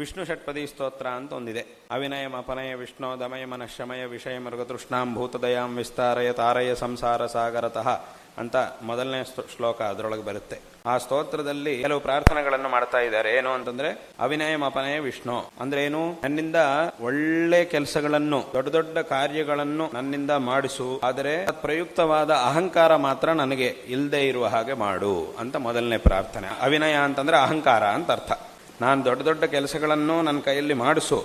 ವಿಷ್ಣು ಷಟ್ಪದಿ ಸ್ತೋತ್ರ ಅಂತ ಒಂದಿದೆ. ಅವಿನಯಂ ಅಪನಯ ವಿಷ್ಣು ದಮಯ ಮನಃಶಮಯ ವಿಷಯ ಮೃಗತೃಷ್ಣಾಂ ಭೂತದಯಾಂ ವಿಸ್ತಾರಯ ತಾರಯ ಸಂಸಾರ ಸಾಗರತಃ ಅಂತ ಮೊದಲನೇ ಶ್ಲೋಕ ಅದರೊಳಗೆ ಬರುತ್ತೆ. ಆ ಸ್ತೋತ್ರದಲ್ಲಿ ಕೆಲವು ಪ್ರಾರ್ಥನೆಗಳನ್ನು ಮಾಡ್ತಾ ಇದ್ದಾರೆ. ಏನು ಅಂತಂದ್ರೆ ಅವಿನಯಂ ಅಪನಯ ವಿಷ್ಣು ಅಂದ್ರೆ ಏನು, ನನ್ನಿಂದ ಒಳ್ಳೆ ಕೆಲಸಗಳನ್ನು ದೊಡ್ಡ ದೊಡ್ಡ ಕಾರ್ಯಗಳನ್ನು ನನ್ನಿಂದ ಮಾಡಿಸು, ಆದರೆ ಪ್ರಯುಕ್ತವಾದ ಅಹಂಕಾರ ಮಾತ್ರ ನನಗೆ ಇಲ್ಲದೆ ಇರುವ ಹಾಗೆ ಮಾಡು ಅಂತ ಮೊದಲನೇ ಪ್ರಾರ್ಥನೆ. ಅವಿನಯ ಅಂತಂದ್ರೆ ಅಹಂಕಾರ ಅಂತ ಅರ್ಥ. ನಾನು ದೊಡ್ಡ ದೊಡ್ಡ ಕೆಲಸಗಳನ್ನು ನನ್ನ ಕೈಯಲ್ಲಿ ಮಾಡಿಸು,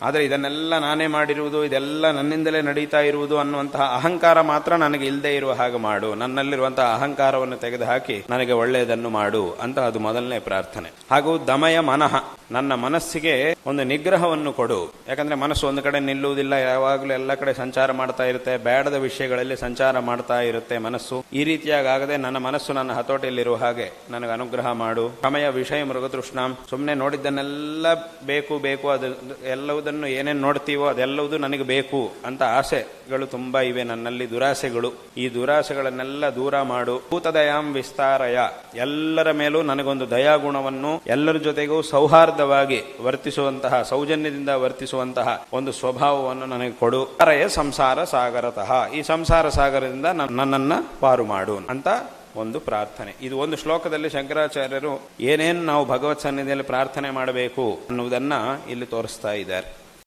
ಆದರೆ ಇದನ್ನೆಲ್ಲ ನಾನೇ ಮಾಡಿರುವುದು, ಇದೆಲ್ಲ ನನ್ನಿಂದಲೇ ನಡೀತಾ ಇರುವುದು ಅನ್ನುವಂತಹ ಅಹಂಕಾರ ಮಾತ್ರ ನನಗೆ ಇಲ್ಲದೆ ಇರುವ ಹಾಗೆ ಮಾಡು. ನನ್ನಲ್ಲಿರುವಂತಹ ಅಹಂಕಾರವನ್ನು ತೆಗೆದುಹಾಕಿ ನನಗೆ ಒಳ್ಳೆಯದನ್ನು ಮಾಡು ಅಂತ ಅದು ಮೊದಲನೇ ಪ್ರಾರ್ಥನೆ. ಹಾಗೂ ದಮಯ ಮನಃ, ನನ್ನ ಮನಸ್ಸಿಗೆ ಒಂದು ನಿಗ್ರಹವನ್ನು ಕೊಡು. ಯಾಕಂದ್ರೆ ಮನಸ್ಸು ಒಂದು ಕಡೆ ನಿಲ್ಲುವುದಿಲ್ಲ, ಯಾವಾಗಲೂ ಎಲ್ಲ ಕಡೆ ಸಂಚಾರ ಮಾಡ್ತಾ ಇರುತ್ತೆ, ಬೇಡದ ವಿಷಯಗಳಲ್ಲಿ ಸಂಚಾರ ಮಾಡ್ತಾ ಇರುತ್ತೆ ಮನಸ್ಸು. ಈ ರೀತಿಯಾಗಿ ಆಗದೆ ನನ್ನ ಮನಸ್ಸು ನನ್ನ ಹತೋಟಿಯಲ್ಲಿರುವ ಹಾಗೆ ನನಗೆ ಅನುಗ್ರಹ ಮಾಡು. ಸಮಯ ವಿಷಯ ಮೃಗತೃಷ್ಣಾಂ, ಸುಮ್ಮನೆ ನೋಡಿದ್ದನ್ನೆಲ್ಲ ಬೇಕು ಬೇಕು, ಅದು ಎಲ್ಲವುದನ್ನು ಏನೇನು ನೋಡ್ತೀವೋ ಅದೆಲ್ಲವುದು ನನಗೆ ಬೇಕು ಅಂತ ಆಸೆಗಳು ತುಂಬಾ ಇವೆ ನನ್ನಲ್ಲಿ, ದುರಾಸೆಗಳು. ಈ ದುರಾಸೆಗಳನ್ನೆಲ್ಲ ದೂರ ಮಾಡು. ಭೂತದಯಾಂ ವಿಸ್ತಾರಯ, ಎಲ್ಲರ ಮೇಲೂ ನನಗೊಂದು ದಯಾಗುಣವನ್ನು, ಎಲ್ಲರ ಜೊತೆಗೂ ಸೌಹಾರ್ದವಾಗಿ ವರ್ತಿಸುವಂತಹ, ಸೌಜನ್ಯದಿಂದ ವರ್ತಿಸುವಂತಹ ಒಂದು ಸ್ವಭಾವವನ್ನು ನನಗೆ ಕೊಡು. ತಾರಯ ಸಂಸಾರ ಸಾಗರತಃ, ಈ ಸಂಸಾರ ಸಾಗರದಿಂದ ನನ್ನನ್ನ ಪಾರು ಮಾಡು ಅಂತ ಒಂದು ಪ್ರಾರ್ಥನೆ. ಇದು ಒಂದು ಶ್ಲೋಕದಲ್ಲಿ ಶಂಕರಾಚಾರ್ಯರು ಏನೇನು ನಾವು ಭಗವತ್ ಸನ್ನಿಧಿಯಲ್ಲಿ ಪ್ರಾರ್ಥನೆ ಮಾಡಬೇಕು ಅನ್ನುವುದನ್ನ ಇಲ್ಲಿ ತೋರಿಸ್ತಾ ಇದ್ದಾರೆ.